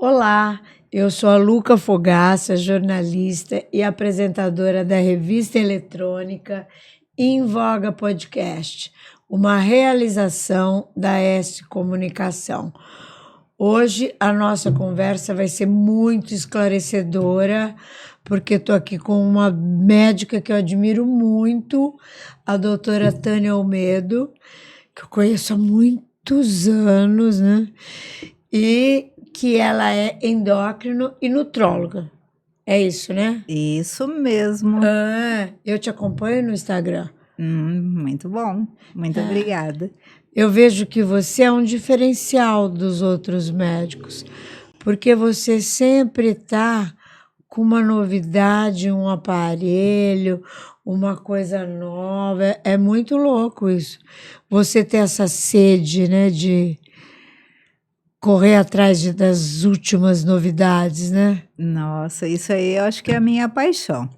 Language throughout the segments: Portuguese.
Olá, eu sou a Luca Fogaça, jornalista e apresentadora da revista eletrônica Em Voga Podcast, uma realização da S Comunicação. Hoje a nossa conversa vai ser muito esclarecedora, porque estou aqui com uma médica que eu admiro muito, a doutora Tânia Almedo, que eu conheço há muitos anos, né? E que ela é endócrino e nutróloga. É isso, né? Isso mesmo. Eu te acompanho no Instagram. Muito bom. Muito obrigada. Eu vejo que você é um diferencial dos outros médicos, porque você sempre está com uma novidade, um aparelho, uma coisa nova. É muito louco isso. Você ter essa sede, né, de correr atrás das últimas novidades, né? Nossa, isso aí eu acho que é a minha paixão.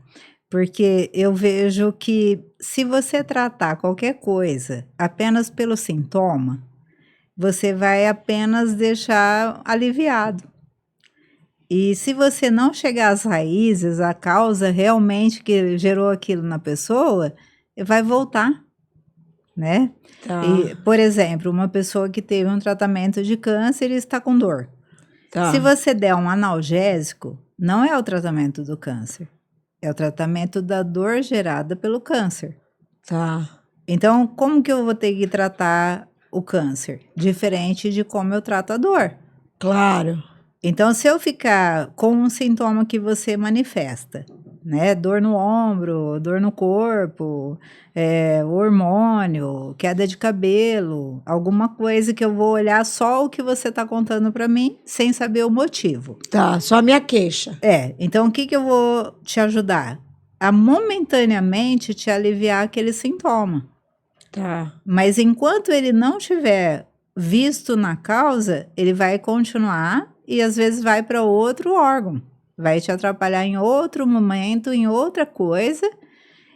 Porque eu vejo que se você tratar qualquer coisa apenas pelo sintoma, você vai apenas deixar aliviado. E se você não chegar às raízes, à causa realmente que gerou aquilo na pessoa, vai voltar, né? Tá, Por exemplo, uma pessoa que teve um tratamento de câncer e está com dor. tá. Se você der um analgésico, não é o tratamento do câncer, é o tratamento da dor gerada pelo câncer. Tá. Então, como que eu vou ter que tratar o câncer? Diferente de como eu trato a dor. Claro. Então, se eu ficar com um sintoma que você manifesta, né? Dor no ombro, dor no corpo, hormônio, queda de cabelo, alguma coisa que eu vou olhar só o que você está contando para mim, sem saber o motivo. Tá, só a minha queixa. Então o que eu vou te ajudar? A momentaneamente te aliviar aquele sintoma. Tá. Mas enquanto ele não tiver visto na causa, ele vai continuar e às vezes vai para outro órgão. Vai te atrapalhar em outro momento, em outra coisa,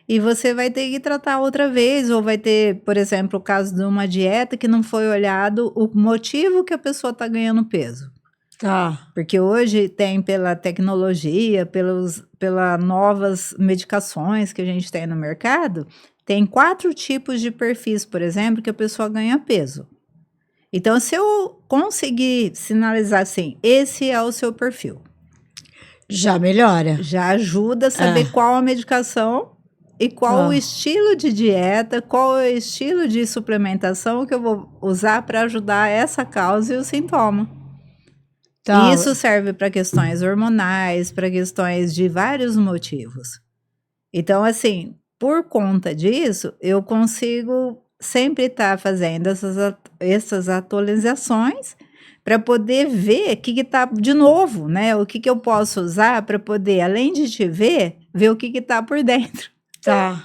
e você vai ter que tratar outra vez, ou vai ter, por exemplo, o caso de uma dieta que não foi olhado o motivo que a pessoa está ganhando peso. Tá. Porque hoje tem pela tecnologia, pelas novas medicações que a gente tem no mercado, tem 4 tipos de perfis, por exemplo, que a pessoa ganha peso. Então, se eu conseguir sinalizar assim, esse é o seu perfil, Já melhora. já ajuda a saber qual a medicação e qual o estilo de dieta, qual é o estilo de suplementação que eu vou usar para ajudar essa causa e o sintoma. Tá. E isso serve para questões hormonais, para questões de vários motivos. Então, assim, por conta disso, eu consigo sempre estar fazendo essas atualizações para poder ver o que está de novo, né? O que eu posso usar para poder, além de te ver o que está por dentro. Tá.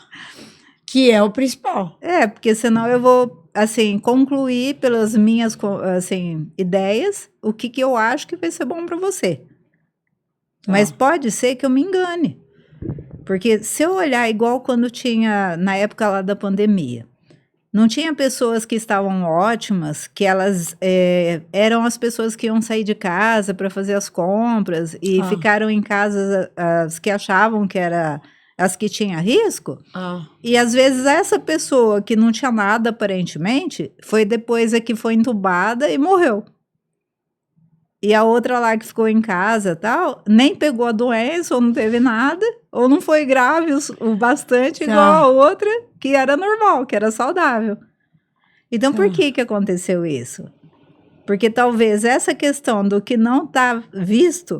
Que é o principal. Porque senão eu vou, assim, concluir pelas minhas, assim, ideias o que eu acho que vai ser bom para você. Tá. Mas pode ser que eu me engane. Porque se eu olhar igual quando tinha, na época lá da pandemia, não tinha pessoas que estavam ótimas, que elas eram as pessoas que iam sair de casa para fazer as compras e ficaram em casa as que achavam que era as que tinham risco. E às vezes essa pessoa que não tinha nada aparentemente, foi depois a que foi entubada e morreu. E a outra lá que ficou em casa tal, nem pegou a doença, ou não teve nada, ou não foi grave o bastante, igual a outra, que era normal, que era saudável. Então, por que aconteceu isso? Porque talvez essa questão do que não está visto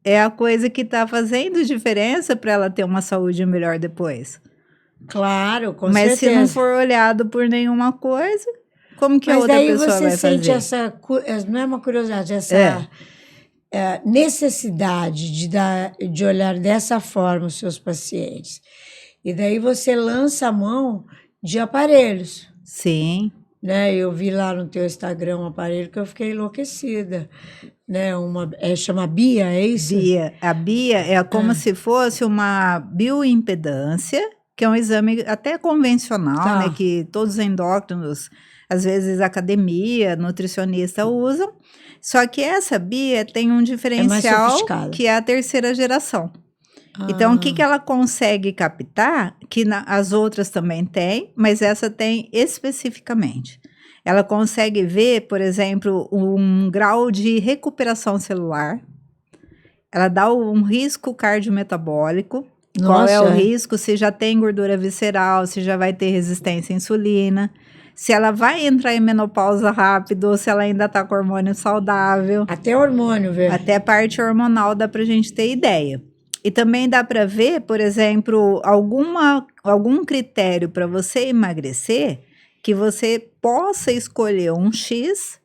é a coisa que está fazendo diferença para ela ter uma saúde melhor depois. Claro, com Mas certeza. se não for olhado por nenhuma coisa, como que a outra pessoa vai fazer? Mas daí você sente essa, não é uma curiosidade, essa necessidade de olhar dessa forma os seus pacientes. E daí você lança a mão de aparelhos. Sim. Né? Eu vi lá no teu Instagram um aparelho que eu fiquei enlouquecida. Né? Chama Bia, é isso? Bia. A Bia é como se fosse uma bioimpedância, que é um exame até convencional, né? Que todos os endócrinos às vezes academia, nutricionista usam. Só que essa Bia tem um diferencial sofisticada. que é a terceira geração. Então, o que ela consegue captar, que as outras também têm, mas essa tem especificamente. Ela consegue ver, por exemplo, um grau de recuperação celular. Ela dá um risco cardiometabólico. Qual é o risco? Se já tem gordura visceral, se já vai ter resistência à insulina, se ela vai entrar em menopausa rápido, ou se ela ainda está com hormônio saudável. Até hormônio, velho. Até parte hormonal dá pra gente ter ideia. E também dá para ver, por exemplo, algum critério para você emagrecer que você possa escolher um X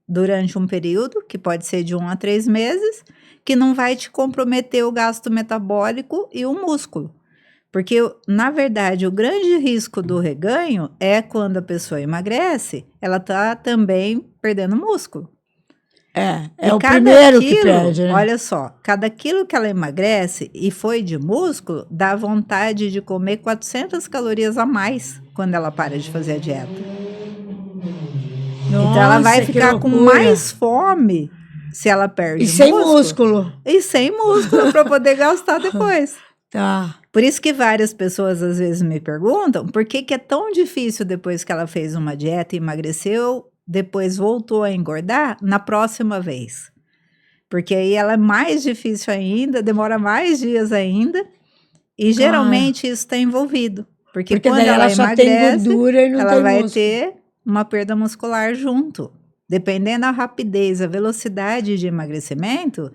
durante um período, que pode ser de 1 a 3 meses, que não vai te comprometer o gasto metabólico e o músculo. Porque, na verdade, o grande risco do reganho é quando a pessoa emagrece, ela está também perdendo músculo. É o primeiro quilo, que perde, né? Olha só, cada quilo que ela emagrece e foi de músculo, dá vontade de comer 400 calorias a mais quando ela para de fazer a dieta. Nossa, então ela vai ficar com mais fome se ela perde músculo. Sem músculo. E sem músculo para poder gastar depois. Tá. Por isso que várias pessoas às vezes me perguntam por que é tão difícil depois que ela fez uma dieta e emagreceu, depois voltou a engordar na próxima vez. Porque aí ela é mais difícil ainda, demora mais dias ainda, e geralmente isso está envolvido. Porque quando ela só emagrece, tem gordura e não ela tem vai músculo. ter uma perda muscular junto. Dependendo da rapidez, a velocidade de emagrecimento,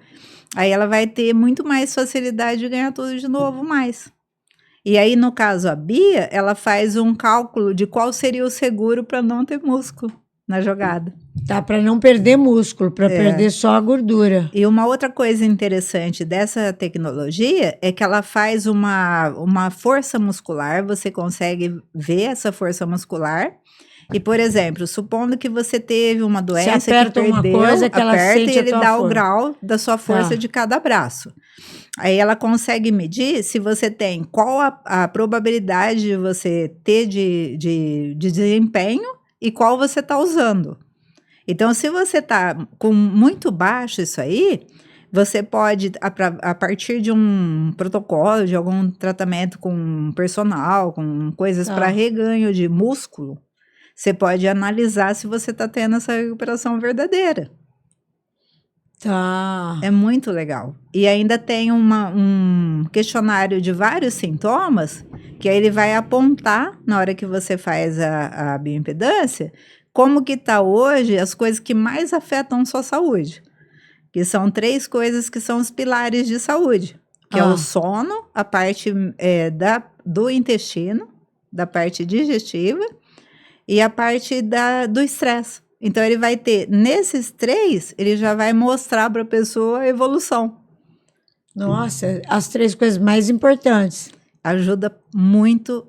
aí ela vai ter muito mais facilidade de ganhar tudo de novo mais. E aí, no caso, a Bia, ela faz um cálculo de qual seria o seguro para não ter músculo na jogada. Tá, para não perder músculo, para perder só a gordura. E uma outra coisa interessante dessa tecnologia é que ela faz uma força muscular, você consegue ver essa força muscular. E, por exemplo, supondo que você teve uma doença Se aperta que perdeu, uma coisa que ela aperta sente e ele a tua dá força. o grau da sua força de cada braço. Aí ela consegue medir se você tem qual a probabilidade de você ter de desempenho e qual você está usando. Então, se você está com muito baixo isso aí, você pode, a partir de um protocolo, de algum tratamento com personal, com coisas para reganho de músculo, você pode analisar se você está tendo essa recuperação verdadeira. Tá. É muito legal. E ainda tem um questionário de vários sintomas, que aí ele vai apontar, na hora que você faz a bioimpedância, como que está hoje as coisas que mais afetam sua saúde. Que são 3 coisas que são os pilares de saúde. Que é o sono, a parte do intestino, da parte digestiva, e a parte do estresse. Então, ele vai ter, nesses 3, ele já vai mostrar para a pessoa a evolução. Nossa, as 3 coisas mais importantes. Ajuda muito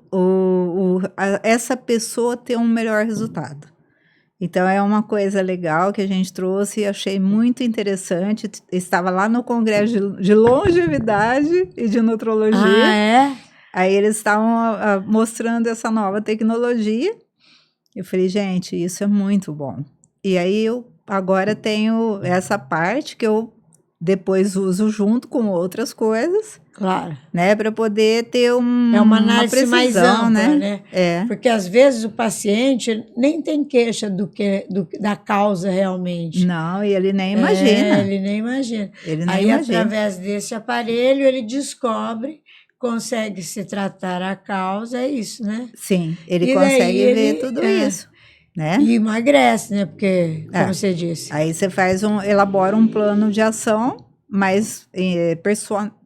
essa pessoa ter um melhor resultado. Então, é uma coisa legal que a gente trouxe e achei muito interessante. Estava lá no Congresso de Longevidade e de Nutrologia. Ah, é? Aí eles estavam mostrando essa nova tecnologia. Eu falei, gente, isso é muito bom. E aí eu agora tenho essa parte que eu depois uso junto com outras coisas. Claro. Né, para poder ter uma análise precisão, mais ampla, né? É. Porque às vezes o paciente nem tem queixa da causa realmente. Não, e ele nem imagina. Ele nem imagina. Ele nem Aí, imagina. através desse aparelho, ele descobre, consegue se tratar a causa, é isso, né? Sim, ele consegue ver tudo isso. Né? E emagrece, né? Porque, como você disse. Aí você elabora um plano de ação mais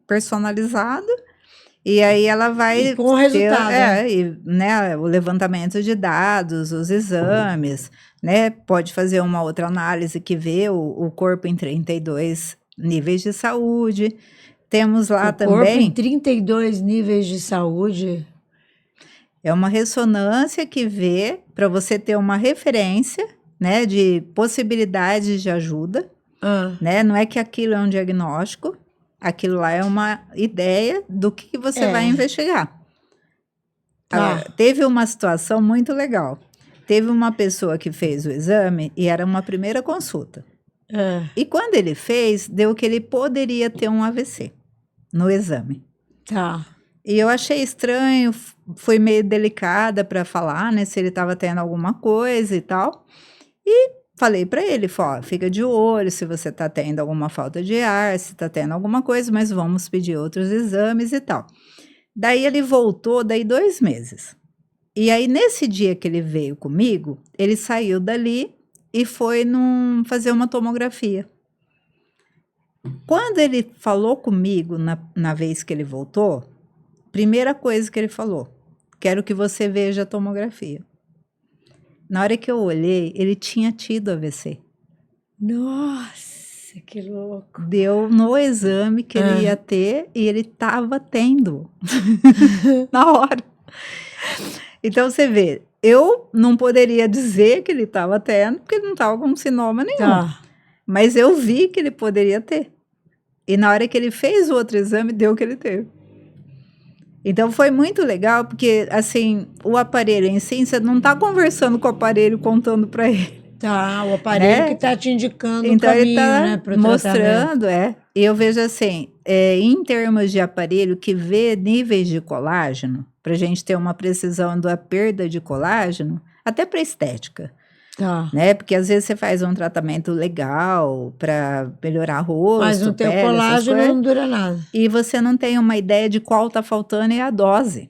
personalizado, e aí ela vai e com o resultado. Né, o levantamento de dados, os exames, né? Pode fazer uma outra análise que vê o corpo em 32 níveis de saúde. Temos lá também... O corpo em 32 níveis de saúde... É uma ressonância que vê para você ter uma referência, né, de possibilidades de ajuda, né? Não é que aquilo é um diagnóstico, aquilo lá é uma ideia do que você vai investigar. Agora, teve uma situação muito legal. teve uma pessoa que fez o exame e era uma primeira consulta. E quando ele fez, deu que ele poderia ter um AVC no exame. Tá. E eu achei estranho, fui meio delicada para falar, né, se ele estava tendo alguma coisa e tal. E falei para ele, ó, fica de olho se você está tendo alguma falta de ar, se está tendo alguma coisa, mas vamos pedir outros exames e tal. Daí ele voltou, daí 2 meses. E aí, nesse dia que ele veio comigo, ele saiu dali e foi fazer uma tomografia. Quando ele falou comigo, na vez que ele voltou, primeira coisa que ele falou, quero que você veja a tomografia. Na hora que eu olhei, ele tinha tido AVC. Nossa, que louco. Deu no exame que ele ia ter e ele estava tendo. Na hora. Então, você vê, eu não poderia dizer que ele estava tendo, porque ele não estava com sintoma nenhum. Tá. Mas eu vi que ele poderia ter. E na hora que ele fez o outro exame, deu o que ele teve. Então, foi muito legal, porque, assim, o aparelho em si, você não está conversando com o aparelho, contando para ele. Tá, o aparelho que está te indicando então, o caminho, ele tá né, para o mostrando, E eu vejo assim, em termos de aparelho que vê níveis de colágeno, para a gente ter uma precisão da perda de colágeno, até para estética. Tá. Né? Porque às vezes você faz um tratamento legal para melhorar rosto, Mas no teu pele, colágeno não dura nada. E você não tem uma ideia de qual está faltando e a dose.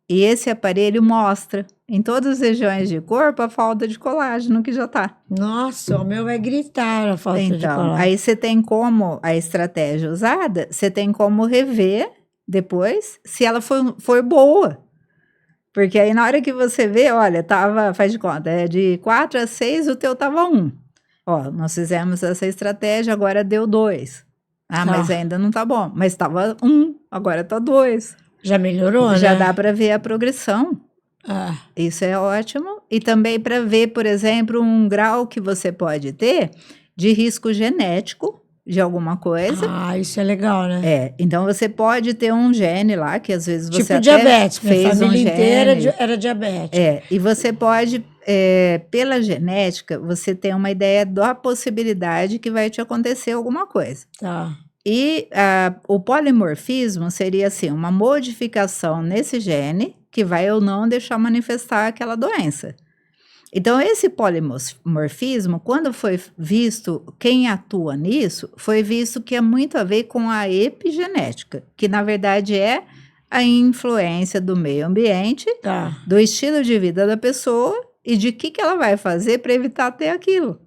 E esse aparelho mostra em todas as regiões de corpo a falta de colágeno que já está. Nossa, o meu vai gritar a falta de colágeno. Aí você tem como, a estratégia usada, você tem como rever depois se ela for boa. Porque aí na hora que você vê, olha, faz de conta, de 4 a 6, o teu tava 1. Ó, nós fizemos essa estratégia, agora deu 2. Ah, mas ainda não tá bom. Mas tava 1, agora tá 2. Já melhorou, Já né? dá para ver a progressão. Isso é ótimo. E também para ver, por exemplo, um grau que você pode ter de risco genético de alguma coisa. Ah, isso é legal, né? Então você pode ter um gene lá, que às vezes você tipo diabetes, fez minha família inteira gene. era diabética. E você pode, pela genética, você tem uma ideia da possibilidade que vai te acontecer alguma coisa. Tá. E o polimorfismo seria assim, uma modificação nesse gene que vai ou não deixar manifestar aquela doença. Então, esse polimorfismo, quando foi visto, quem atua nisso, foi visto que é muito a ver com a epigenética, que na verdade é a influência do meio ambiente, do estilo de vida da pessoa e de que ela vai fazer para evitar ter aquilo.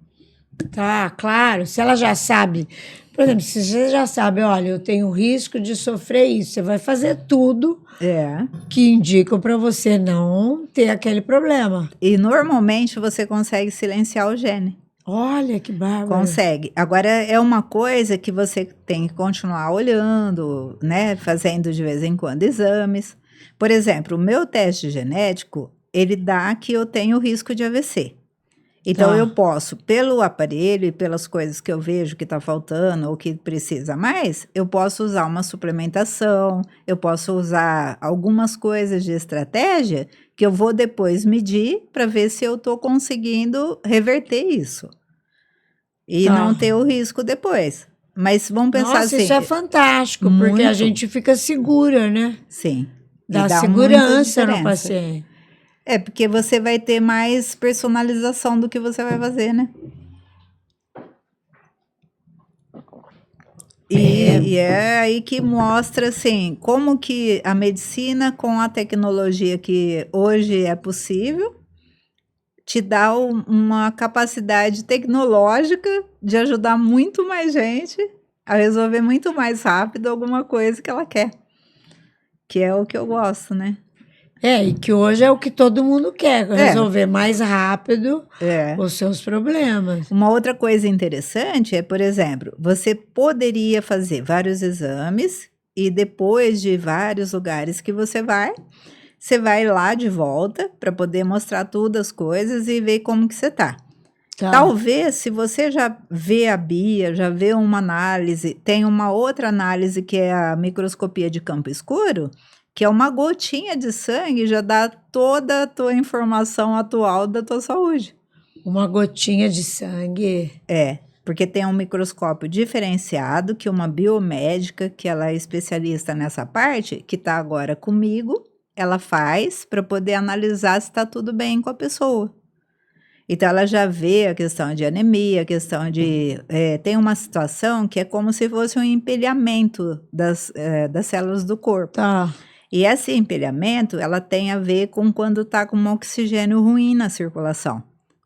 Tá, claro. Se ela já sabe, por exemplo, se você já sabe, olha, eu tenho risco de sofrer isso, você vai fazer tudo que indicam para você não ter aquele problema. E normalmente você consegue silenciar o gene. Olha que bárbaro. Consegue. Agora é uma coisa que você tem que continuar olhando, né? Fazendo de vez em quando exames. Por exemplo, o meu teste genético, ele dá que eu tenho risco de AVC. Então, eu posso, pelo aparelho e pelas coisas que eu vejo que está faltando ou que precisa mais, eu posso usar uma suplementação, eu posso usar algumas coisas de estratégia que eu vou depois medir para ver se eu estou conseguindo reverter isso. E não ter o risco depois. Mas vamos pensar assim... Nossa, isso é fantástico, porque a gente fica segura, né? Sim. Dá segurança no paciente. Porque você vai ter mais personalização do que você vai fazer, né? E é aí que mostra, assim, como que a medicina com a tecnologia que hoje é possível te dá uma capacidade tecnológica de ajudar muito mais gente a resolver muito mais rápido alguma coisa que ela quer. Que é o que eu gosto, né? E que hoje é o que todo mundo quer, resolver mais rápido os seus problemas. Uma outra coisa interessante é, por exemplo, você poderia fazer vários exames e depois de vários lugares que você vai lá de volta para poder mostrar todas as coisas e ver como que você tá. Talvez, se você já vê a BIA, já vê uma análise, tem uma outra análise que é a microscopia de campo escuro, que é uma gotinha de sangue, já dá toda a tua informação atual da tua saúde. Uma gotinha de sangue. Porque tem um microscópio diferenciado, que uma biomédica, que ela é especialista nessa parte, que está agora comigo, ela faz para poder analisar se está tudo bem com a pessoa. Então, ela já vê a questão de anemia, a questão de... tem uma situação que é como se fosse um empilhamento das células do corpo. Tá. E esse empilhamento, ela tem a ver com quando está com um oxigênio ruim na circulação,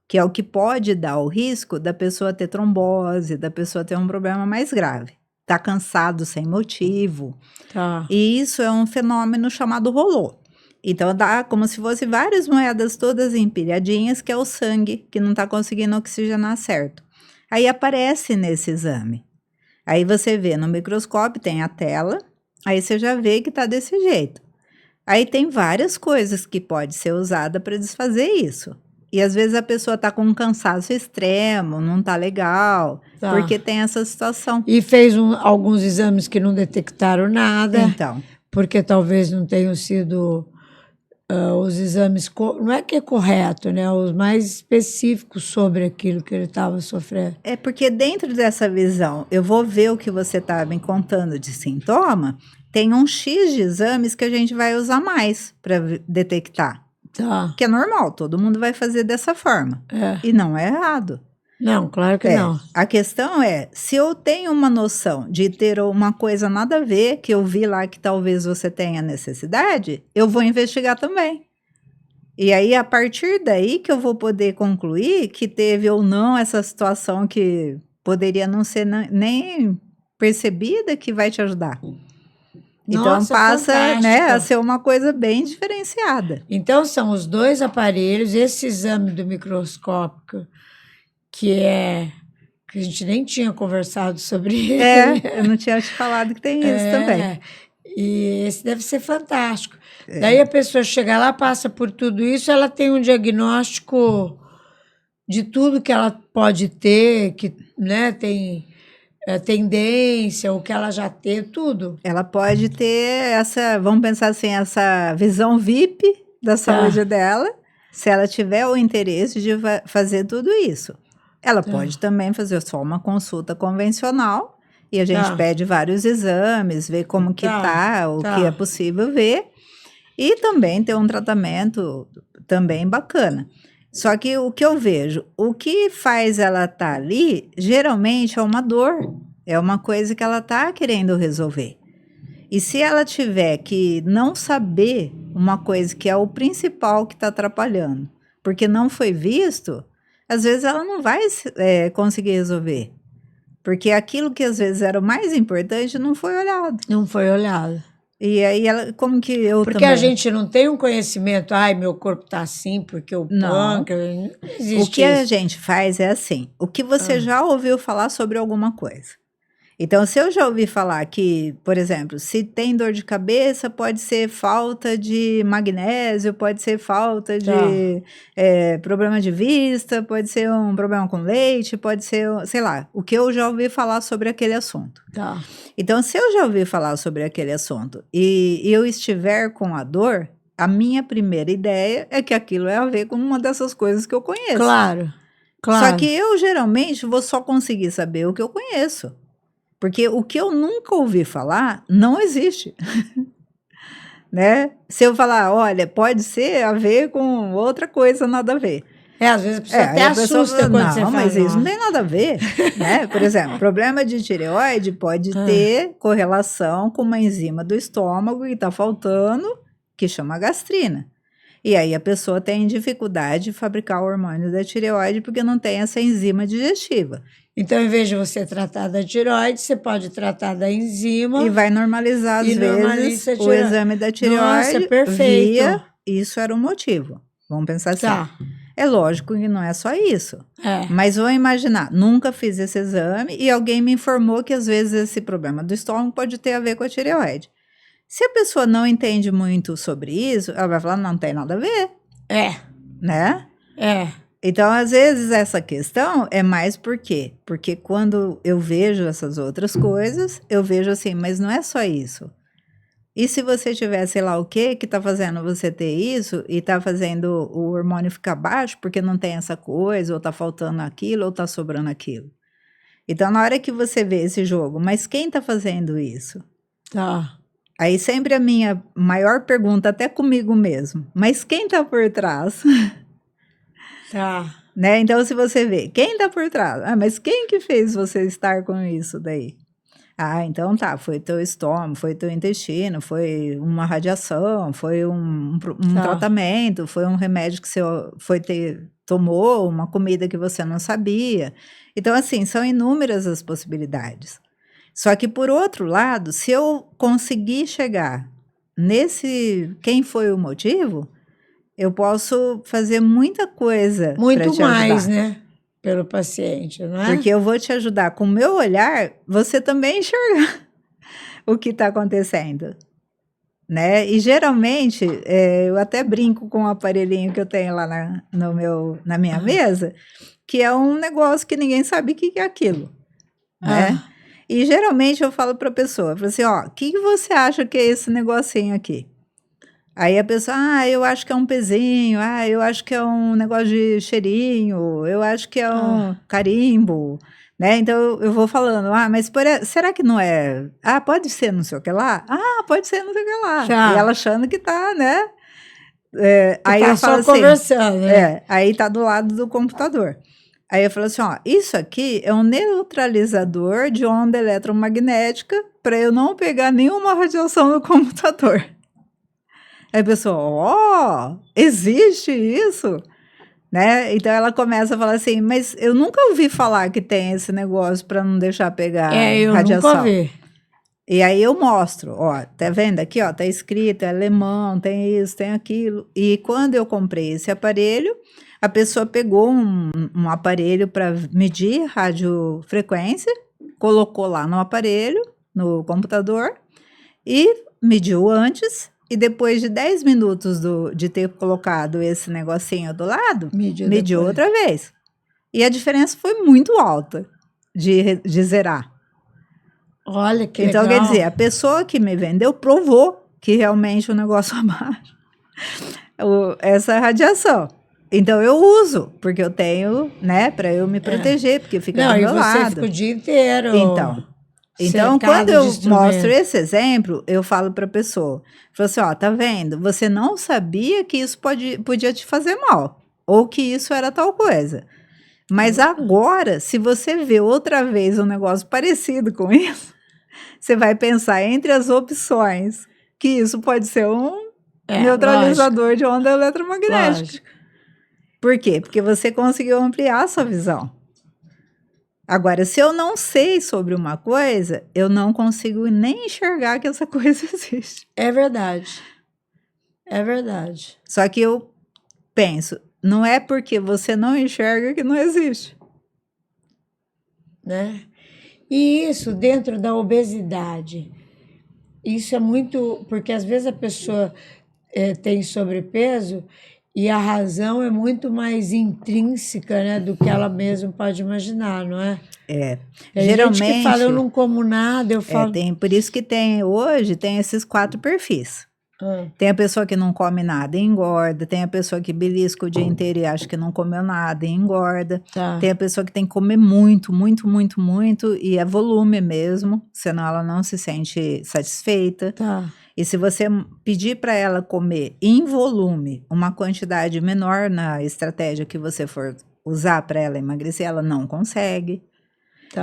que é o que pode dar o risco da pessoa ter trombose, da pessoa ter um problema mais grave. Tá cansado sem motivo. Tá. E isso é um fenômeno chamado rolô. Então, dá como se fosse várias moedas todas empilhadinhas, que é o sangue, que não está conseguindo oxigenar certo. Aí aparece nesse exame. Aí você vê no microscópio, tem a tela, aí você já vê que está desse jeito. Aí tem várias coisas que pode ser usada para desfazer isso. E às vezes a pessoa está com um cansaço extremo, não está legal, porque tem essa situação. E fez alguns exames que não detectaram nada. Então. Porque talvez não tenham sido os exames, não é que é correto, né? Os mais específicos sobre aquilo que ele estava sofrendo. É porque dentro dessa visão, eu vou ver o que você está me contando de sintoma, tem um X de exames que a gente vai usar mais para detectar. Tá. Que é normal, todo mundo vai fazer dessa forma. E não é errado. Não, claro que não. A questão é, se eu tenho uma noção de ter uma coisa nada a ver, que eu vi lá que talvez você tenha necessidade, eu vou investigar também. E aí, a partir daí que eu vou poder concluir que teve ou não essa situação que poderia não ser nem percebida, que vai te ajudar. Então, Nossa, passa, né, a ser uma coisa bem diferenciada. Então, são os dois aparelhos, esse exame do microscópio, que a gente nem tinha conversado sobre ele. Eu não tinha te falado que tem isso também. E esse deve ser fantástico. Daí a pessoa chega lá, passa por tudo isso, ela tem um diagnóstico de tudo que ela pode ter, que, né, tem tendência, o que ela já tem, tudo. Ela pode ter essa, vamos pensar assim, essa visão VIP da saúde dela, se ela tiver o interesse de fazer tudo isso. Ela pode também fazer só uma consulta convencional, e a gente pede vários exames, ver como que tá, o que é possível ver, e também ter um tratamento também bacana. Só que o que eu vejo, o que faz ela estar ali, geralmente é uma dor, é uma coisa que ela está querendo resolver. E se ela tiver que não saber uma coisa que é o principal que está atrapalhando, porque não foi visto, às vezes ela não vai conseguir resolver. Porque aquilo que às vezes era o mais importante não foi olhado. Não foi olhado. E aí, como que eu Porque também... a gente não tem um conhecimento, meu corpo tá assim, porque o pâncreas... Não existe o que a gente faz é assim, o que você já ouviu falar sobre alguma coisa. Então, se eu já ouvi falar que, por exemplo, se tem dor de cabeça, pode ser falta de magnésio, pode ser falta de problema de vista, pode ser um problema com leite, pode ser, sei lá, o que eu já ouvi falar sobre aquele assunto. Então, se eu já ouvi falar sobre aquele assunto e eu estiver com a dor, a minha primeira ideia é que aquilo é a ver com uma dessas coisas que eu conheço. Claro. Só que eu, geralmente, vou só conseguir saber o que eu conheço. Porque o que eu nunca ouvi falar não existe. Né? Se eu falar, olha, pode ser a ver com outra coisa, nada a ver. Às vezes a pessoa até assusta quando você fala. Mas isso não tem nada a ver. Né? Por exemplo, problema de tireoide pode ter correlação com uma enzima do estômago que está faltando, que chama gastrina. E aí a pessoa tem dificuldade de fabricar o hormônio da tireoide porque não tem essa enzima digestiva. Então, em vez de você tratar da tireoide, você pode tratar da enzima. E vai normalizar, às vezes, o exame da tireoide. Nossa, perfeito. Isso era o motivo. Vamos pensar assim. É lógico que não é só isso. Mas vou imaginar, nunca fiz esse exame e alguém me informou que, às vezes, esse problema do estômago pode ter a ver com a tireoide. Se a pessoa não entende muito sobre isso, ela vai falar, não tem nada a ver. Né? Então, às vezes, essa questão é mais por quê? Porque quando eu vejo essas outras coisas, eu vejo assim, mas não é só isso. E se você tiver, sei lá o que tá fazendo você ter isso e tá fazendo o hormônio ficar baixo porque não tem essa coisa, ou tá faltando aquilo, ou tá sobrando aquilo. Então, na hora que você vê esse jogo, mas quem tá fazendo isso? Tá. Aí sempre a minha maior pergunta, até comigo mesmo, mas quem tá por trás? Tá. Né? Então, se você vê, quem tá por trás? Ah, mas quem que fez você estar com isso daí? Ah, então tá, foi teu estômago, foi teu intestino, foi uma radiação, foi um Tá. tratamento, foi um remédio que você tomou, uma comida que você não sabia. Então, assim, são inúmeras as possibilidades. Só que, por outro lado, se eu conseguir chegar nesse quem foi o motivo, eu posso fazer muita coisa para Muito te mais, ajudar. né? Pelo paciente, não é? Porque eu vou te ajudar com o meu olhar, você também enxergar o que está acontecendo, né? E geralmente, eu até brinco com o aparelhinho que eu tenho lá na minha mesa, que é um negócio que ninguém sabe o que é aquilo, né? E geralmente eu falo para a pessoa, eu falo assim, ó, o que você acha que é esse negocinho aqui? Aí a pessoa, eu acho que é um pezinho, eu acho que é um negócio de cheirinho, eu acho que é um carimbo, né? Então eu vou falando, mas será que não é? Pode ser não sei o que lá? Pode ser não sei o que lá. Tá. E ela achando que tá, né? Aí tá eu falo só assim, conversando, né? aí tá do lado do computador. Aí eu falo assim, ó, isso aqui é um neutralizador de onda eletromagnética para eu não pegar nenhuma radiação no computador. Aí a pessoa, existe isso? Né? Então ela começa a falar assim, mas eu nunca ouvi falar que tem esse negócio para não deixar pegar Eu radiação. nunca vi. E aí eu mostro, ó, tá vendo aqui, ó, tá escrito, é alemão, tem isso, tem aquilo. E quando eu comprei esse aparelho, a pessoa pegou um aparelho para medir radiofrequência, colocou lá no aparelho, no computador, e mediu antes. E depois de 10 minutos de ter colocado esse negocinho do lado, mediu outra vez. E a diferença foi muito alta de zerar. Olha que então, legal. Quer dizer, a pessoa que me vendeu provou que realmente o negócio abaixa essa radiação. Então, eu uso, porque eu tenho, né, para eu me proteger, porque fica do meu lado. E você fica o dia inteiro. Então, quando eu mostro esse exemplo, eu falo para a pessoa, falo assim, ó, tá vendo? Você não sabia que isso podia te fazer mal, ou que isso era tal coisa. Mas agora, se você vê outra vez um negócio parecido com isso, você vai pensar entre as opções que isso pode ser um neutralizador de onda eletromagnética. Lógico. Por quê? Porque você conseguiu ampliar a sua visão. Agora, se eu não sei sobre uma coisa, eu não consigo nem enxergar que essa coisa existe. É verdade. É verdade. Só que eu penso, não é porque você não enxerga que não existe. Né? E isso dentro da obesidade. Isso é muito... Porque às vezes a pessoa tem sobrepeso e a razão é muito mais intrínseca, né, do que ela mesma pode imaginar, não é? Tem geralmente gente que fala, eu não como nada, eu falo... por isso que hoje tem esses 4 perfis. Tem a pessoa que não come nada e engorda, tem a pessoa que belisca o dia inteiro e acha que não comeu nada e engorda, tem a pessoa que tem que comer muito, muito, muito, muito, e é volume mesmo, senão ela não se sente satisfeita. E se você pedir para ela comer em volume uma quantidade menor na estratégia que você for usar para ela emagrecer, ela não consegue.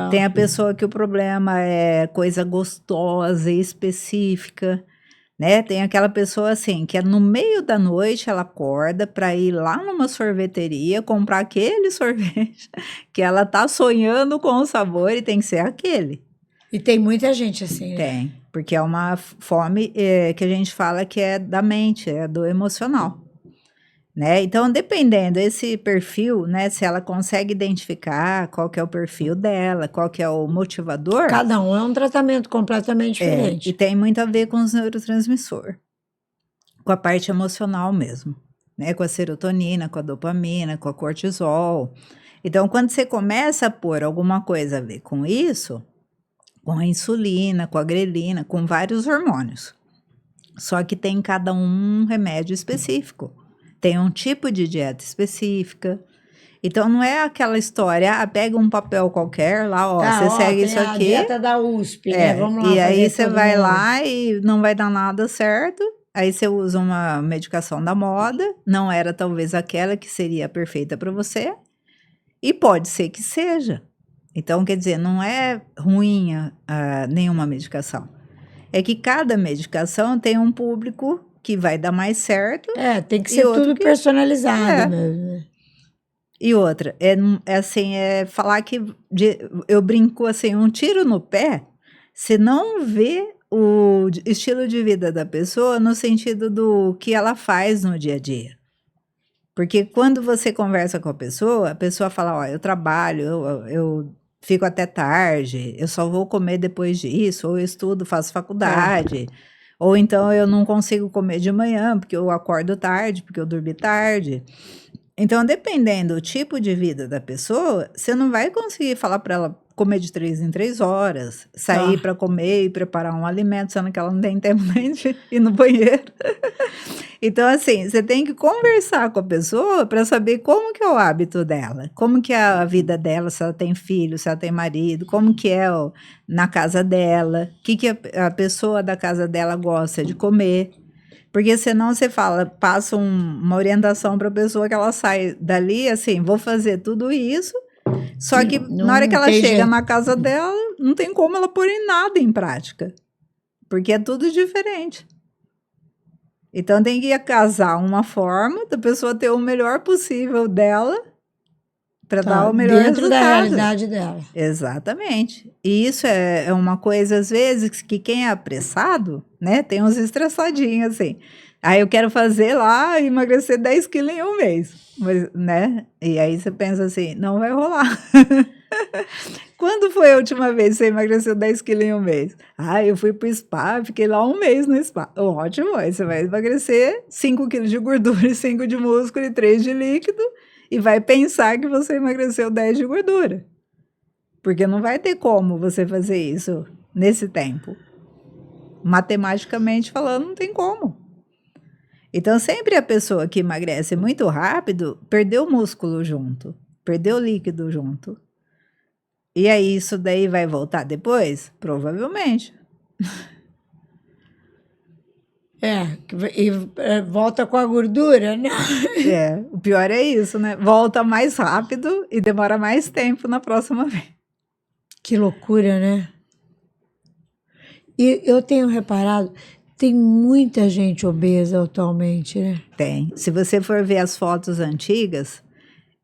Tem a pessoa que o problema é coisa gostosa e específica, né? Tem aquela pessoa assim, que no meio da noite ela acorda para ir lá numa sorveteria, comprar aquele sorvete que ela tá sonhando com o sabor e tem que ser aquele. E tem muita gente assim, né? Tem, porque é uma fome que a gente fala que é da mente, é do emocional. Né? Então, dependendo desse perfil, né, se ela consegue identificar qual que é o perfil dela, qual que é o motivador... Cada um é um tratamento completamente diferente. E tem muito a ver com os neurotransmissores, com a parte emocional mesmo, né? Com a serotonina, com a dopamina, com a cortisol. Então, quando você começa a pôr alguma coisa a ver com isso, com a insulina, com a grelina, com vários hormônios, Só que tem cada um remédio específico. Tem um tipo de dieta específica. Então, não é aquela história, pega um papel qualquer lá, ó, você segue tem isso a aqui. dieta da USP, né? Vamos lá E aí fazer você todo vai mundo. lá e não vai dar nada certo. Aí você usa uma medicação da moda, não era talvez aquela que seria perfeita para você, e pode ser que seja. Então, quer dizer, não é ruim nenhuma medicação. É que cada medicação tem um público que vai dar mais certo. Tem que e ser outro tudo que- personalizado mesmo, né? E outra, é falar que eu brinco assim, um tiro no pé, você não vê o estilo de vida da pessoa no sentido do que ela faz no dia a dia. Porque quando você conversa com a pessoa fala, ó, eu trabalho, eu fico até tarde, eu só vou comer depois disso, ou eu estudo, faço faculdade, ou então eu não consigo comer de manhã, porque eu acordo tarde, porque eu dormi tarde. Então, dependendo do tipo de vida da pessoa, você não vai conseguir falar para ela comer de 3 em 3 horas, sair para comer e preparar um alimento, sendo que ela não tem tempo nem de ir no banheiro. Então, assim, você tem que conversar com a pessoa para saber como que é o hábito dela, como que é a vida dela, se ela tem filho, se ela tem marido, como que é na casa dela, o que a pessoa da casa dela gosta de comer. Porque senão você passa uma orientação para a pessoa que ela sai dali, assim, vou fazer tudo isso, só que na hora que ela chega na casa dela, não tem como ela pôr nada em prática, porque é tudo diferente. Então tem que casar uma forma da pessoa ter o melhor possível dela para dar o melhor dentro resultado. da realidade dela. Exatamente. E isso é uma coisa, às vezes, que quem é apressado, né, tem uns estressadinhos, assim. Aí eu quero fazer lá, emagrecer 10 quilos em um mês, mas, né? E aí você pensa assim, não vai rolar. Quando foi a última vez que você emagreceu 10 quilos em um mês? Eu fui pro spa, fiquei lá um mês no spa. Ótimo, aí você vai emagrecer 5 quilos de gordura, 5 de músculo e 3 de líquido, e vai pensar que você emagreceu 10 de gordura. Porque não vai ter como você fazer isso nesse tempo. Matematicamente falando, não tem como. Então, sempre a pessoa que emagrece muito rápido, perdeu músculo junto, perdeu líquido junto. E aí, isso daí vai voltar depois? Provavelmente. E volta com a gordura, né? O pior é isso, né? Volta mais rápido e demora mais tempo na próxima vez. Que loucura, né? E eu tenho reparado, tem muita gente obesa atualmente, né? Tem. Se você for ver as fotos antigas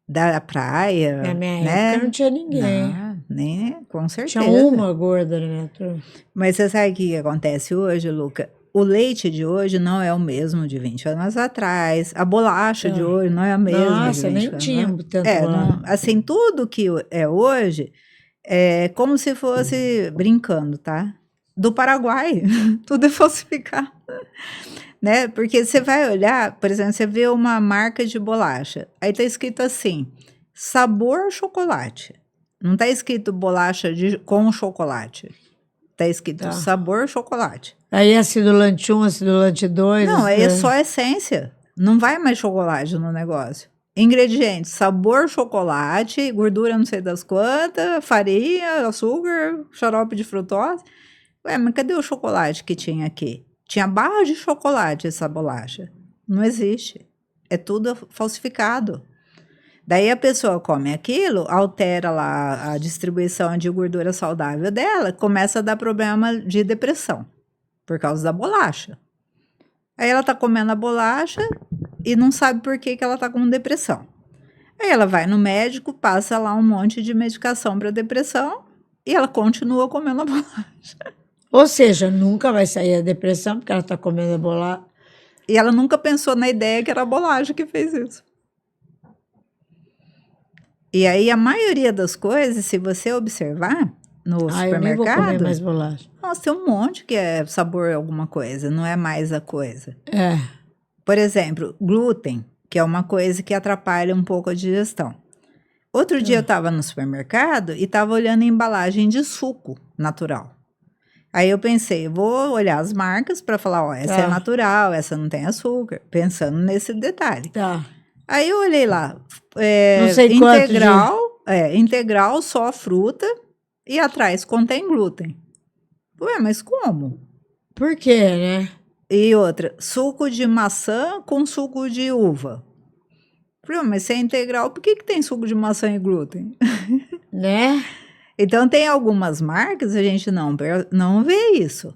da praia, Na minha né? época não tinha ninguém. Não, nem, com certeza. Tinha uma gorda na minha turma. Mas você sabe o que acontece hoje, Luca? O leite de hoje não é o mesmo de 20 anos atrás. A bolacha de hoje não é a mesma Nossa, de 20 nem anos tinha atrás. tanto bolacha. Assim, tudo que é hoje é como se fosse brincando, tá? Do Paraguai. Tudo é falsificado. Né? Porque você vai olhar, por exemplo, você vê uma marca de bolacha. Aí tá escrito assim, sabor chocolate. Não tá escrito bolacha com chocolate. Tá escrito sabor chocolate. Aí acidulante 1, acidulante 2. Não, aí é só essência. Não vai mais chocolate no negócio. Ingredientes, sabor chocolate, gordura não sei das quantas, farinha, açúcar, xarope de frutose. Ué, mas cadê o chocolate que tinha aqui? Tinha barra de chocolate essa bolacha. Não existe. É tudo falsificado. Daí a pessoa come aquilo, altera lá a distribuição de gordura saudável dela, começa a dar problema de depressão, por causa da bolacha. Aí ela tá comendo a bolacha e não sabe por que ela tá com depressão. Aí ela vai no médico, passa lá um monte de medicação para depressão e ela continua comendo a bolacha. Ou seja, nunca vai sair a depressão porque ela tá comendo a bolacha. E ela nunca pensou na ideia que era a bolacha que fez isso. E aí a maioria das coisas, se você observar no supermercado... eu nem vou comer mais bolacha. Nossa, tem um monte que é sabor alguma coisa, não é mais a coisa. É. Por exemplo, glúten, que é uma coisa que atrapalha um pouco a digestão. Outro dia eu estava no supermercado e estava olhando a embalagem de suco natural. Aí eu pensei, vou olhar as marcas para falar, ó, essa é Tá. natural, essa não tem açúcar, pensando nesse detalhe. Tá. Aí eu olhei lá, Não sei quanto de... integral, só fruta, e atrás contém glúten. Ué, mas como? Por quê, né? E outra, suco de maçã com suco de uva. Falei, mas se é integral, por que tem suco de maçã e glúten? Né? Então, tem algumas marcas, a gente não vê isso.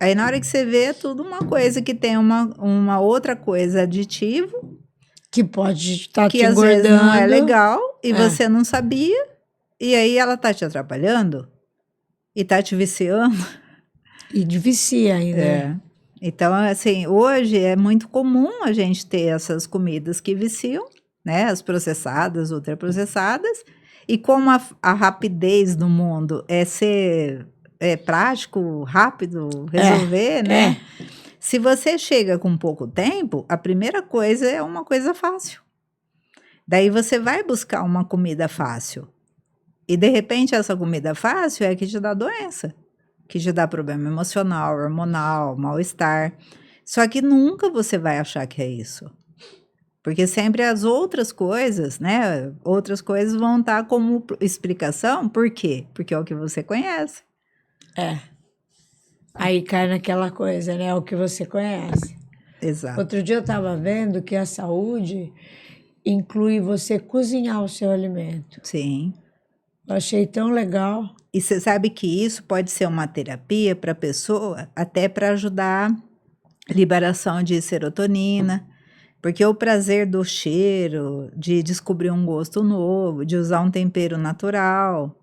Aí, na hora que você vê, é tudo uma coisa que tem uma outra coisa aditivo, Que pode estar que te às vezes não é engordando. legal, e É. você não sabia, e aí ela tá te atrapalhando, e tá te viciando. E de vicia ainda. É. Então, assim, hoje é muito comum a gente ter essas comidas que viciam, né? As processadas, ultraprocessadas. E como a rapidez do mundo é ser prático, rápido, resolver, né? Se você chega com pouco tempo, a primeira coisa é uma coisa fácil. Daí você vai buscar uma comida fácil. E, de repente, essa comida fácil é que te dá doença, que te dá problema emocional, hormonal, mal-estar. Só que nunca você vai achar que é isso. Porque sempre as outras coisas, né? Outras coisas vão estar como explicação. Por quê? Porque é o que você conhece. É. Aí cai naquela coisa, né? O que você conhece. Exato. Outro dia eu estava vendo que a saúde inclui você cozinhar o seu alimento. Sim. Eu achei tão legal. E você sabe que isso pode ser uma terapia para a pessoa, até para ajudar a liberação de serotonina. Porque o prazer do cheiro, de descobrir um gosto novo, de usar um tempero natural,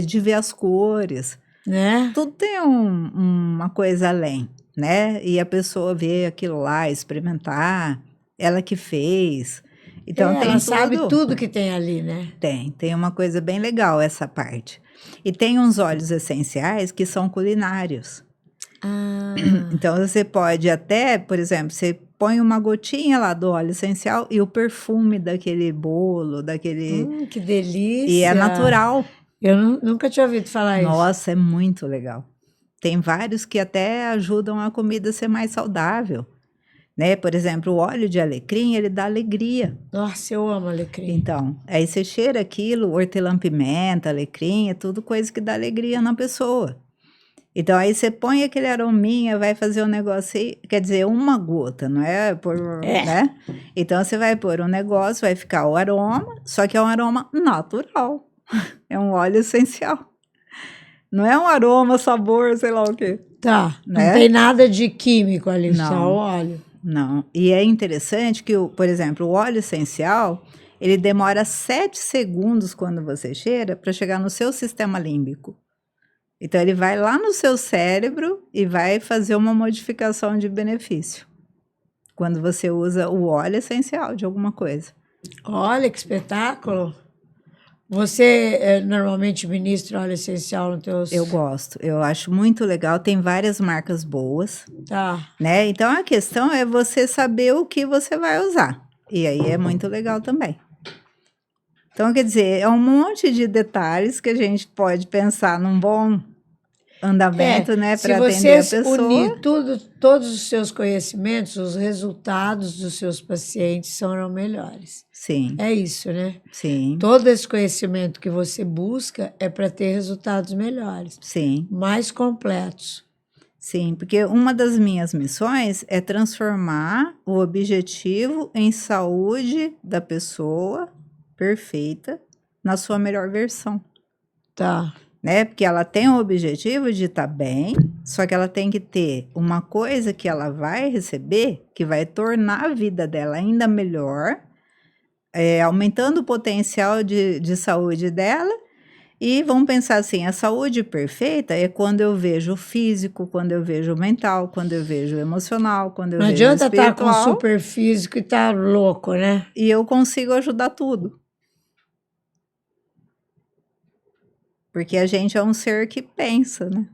de ver as cores, Né? tudo tem uma coisa além, né? E a pessoa vê aquilo lá, experimentar, ela que fez. Então tem ela sabe tudo. tudo que tem ali, né? Tem uma coisa bem legal essa parte. E tem uns óleos essenciais que são culinários. Ah, Então você pode até, por exemplo, você põe uma gotinha lá do óleo essencial e o perfume daquele bolo, daquele... que delícia. E é natural. Eu nunca tinha ouvido falar isso. Nossa, é muito legal. Tem vários que até ajudam a comida a ser mais saudável, né? Por exemplo, o óleo de alecrim, ele dá alegria. Nossa, eu amo alecrim. Então, aí você cheira aquilo, hortelã-pimenta, alecrim, é tudo coisa que dá alegria na pessoa. Então, aí você põe aquele arominha, vai fazer um negócio aí, quer dizer, uma gota, não é? Né? Então, você vai pôr um negócio, vai ficar o aroma, só que é um aroma natural. É um óleo essencial. Não é um aroma, sabor, sei lá o quê. Tá, né? Não tem nada de químico ali, Não. só o óleo. Não. E é interessante que, por exemplo, o óleo essencial, ele demora 7 segundos quando você cheira para chegar no seu sistema límbico. Então, ele vai lá no seu cérebro e vai fazer uma modificação de benefício. Quando você usa o óleo essencial de alguma coisa. Olha que espetáculo. Você normalmente ministra óleo essencial nos teus... Eu gosto. Eu acho muito legal. Tem várias marcas boas. Tá. Né? Então, a questão é você saber o que você vai usar. E aí é muito legal também. Então, quer dizer, é um monte de detalhes que a gente pode pensar num bom andamento, né, para atender a pessoa. Se você unir todos os seus conhecimentos, os resultados dos seus pacientes serão melhores. Sim. É isso, né? Sim. Todo esse conhecimento que você busca é para ter resultados melhores. Sim. Mais completos. Sim, porque uma das minhas missões é transformar o objetivo em saúde da pessoa perfeita na sua melhor versão. Tá. Né? Porque ela tem o objetivo de estar bem, só que ela tem que ter uma coisa que ela vai receber que vai tornar a vida dela ainda melhor, aumentando o potencial de saúde dela. E vamos pensar assim, a saúde perfeita é quando eu vejo o físico, quando eu vejo o mental, quando eu vejo o emocional, quando eu vejo o espiritual. Não adianta estar com super físico e estar louco, né? E eu consigo ajudar tudo. Porque a gente é um ser que pensa, né?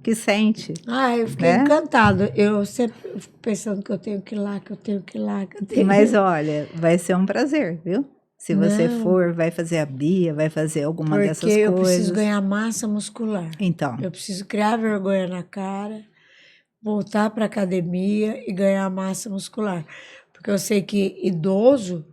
Que sente. Eu fiquei encantado. Eu sempre fico pensando que eu tenho que ir lá, que eu tenho que ir lá, que eu tenho que ir lá. Mas olha, vai ser um prazer, viu? Se você Não. for, vai fazer a Bia, vai fazer alguma dessas Porque eu coisas. preciso ganhar massa muscular. Então, Eu preciso criar vergonha na cara, voltar para academia e ganhar massa muscular. Porque eu sei que idoso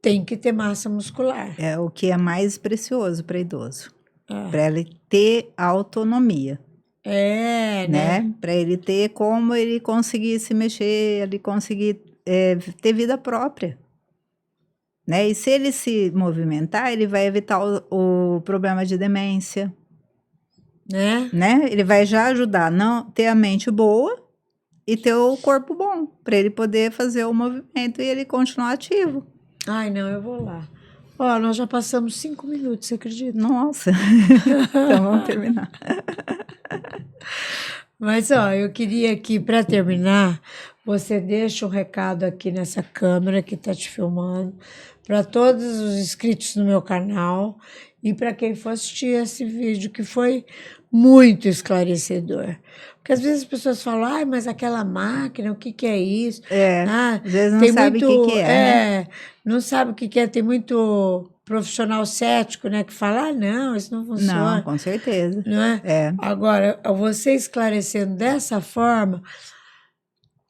tem que ter massa muscular. é o que é mais precioso para idoso. Ah, Para ele ter autonomia, né? né? Para ele ter como ele conseguir se mexer, ele conseguir ter vida própria. Né? E se ele se movimentar, ele vai evitar o problema de demência, Né? né? Ele vai já ajudar a não ter a mente boa e ter o corpo bom, para ele poder fazer o movimento e ele continuar ativo. Ai, não, eu vou lá. Ó, nós já passamos 5 minutos, você acredita? Nossa, então vamos terminar. Mas, ó, eu queria aqui, para terminar, você deixa um recado aqui nessa câmera que está te filmando, para todos os inscritos no meu canal e para quem for assistir esse vídeo, que foi muito esclarecedor. Porque às vezes as pessoas falam, ai, mas aquela máquina, o que que é isso? Ah, Às vezes não tem sabe o muito, que é, né? não sabe o que que é, tem muito profissional cético, né, que fala, ah, não, isso não Não, funciona. com certeza. Não é? É, Agora, você esclarecendo dessa forma,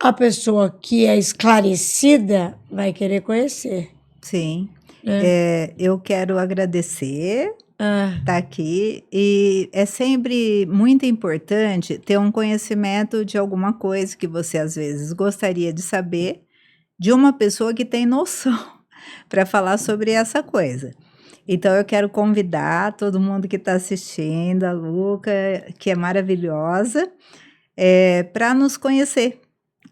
a pessoa que é esclarecida vai querer conhecer, sim. né? Eu quero agradecer Ah, estar aqui e é sempre muito importante ter um conhecimento de alguma coisa que você às vezes gostaria de saber de uma pessoa que tem noção para falar sobre essa coisa. Então eu quero convidar todo mundo que está assistindo, a Luca, que é maravilhosa, para nos conhecer,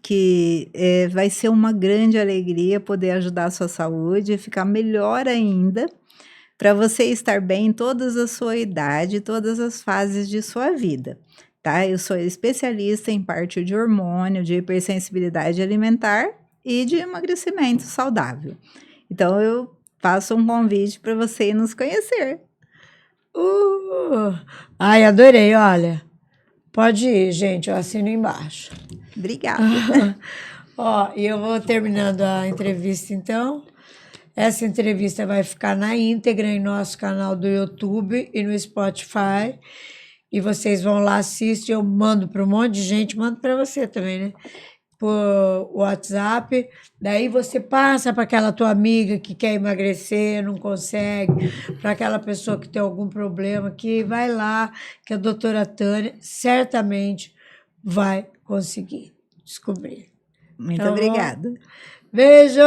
que vai ser uma grande alegria poder ajudar a sua saúde e ficar melhor ainda, para você estar bem em todas a sua idade, todas as fases de sua vida, tá? Eu sou especialista em parte de hormônio, de hipersensibilidade alimentar e de emagrecimento saudável. Então eu faço um convite para você ir nos conhecer. ai, adorei, olha. Pode ir, gente, eu assino embaixo. Obrigada. Ó, e eu vou terminando a entrevista, então. Essa entrevista vai ficar na íntegra em nosso canal do YouTube e no Spotify. E vocês vão lá, assistem, eu mando para um monte de gente, mando para você também, né? Por WhatsApp. Daí você passa para aquela tua amiga que quer emagrecer, não consegue, para aquela pessoa que tem algum problema, que vai lá, que a doutora Tânia certamente vai conseguir descobrir. Muito Tá bom? obrigada. Beijo!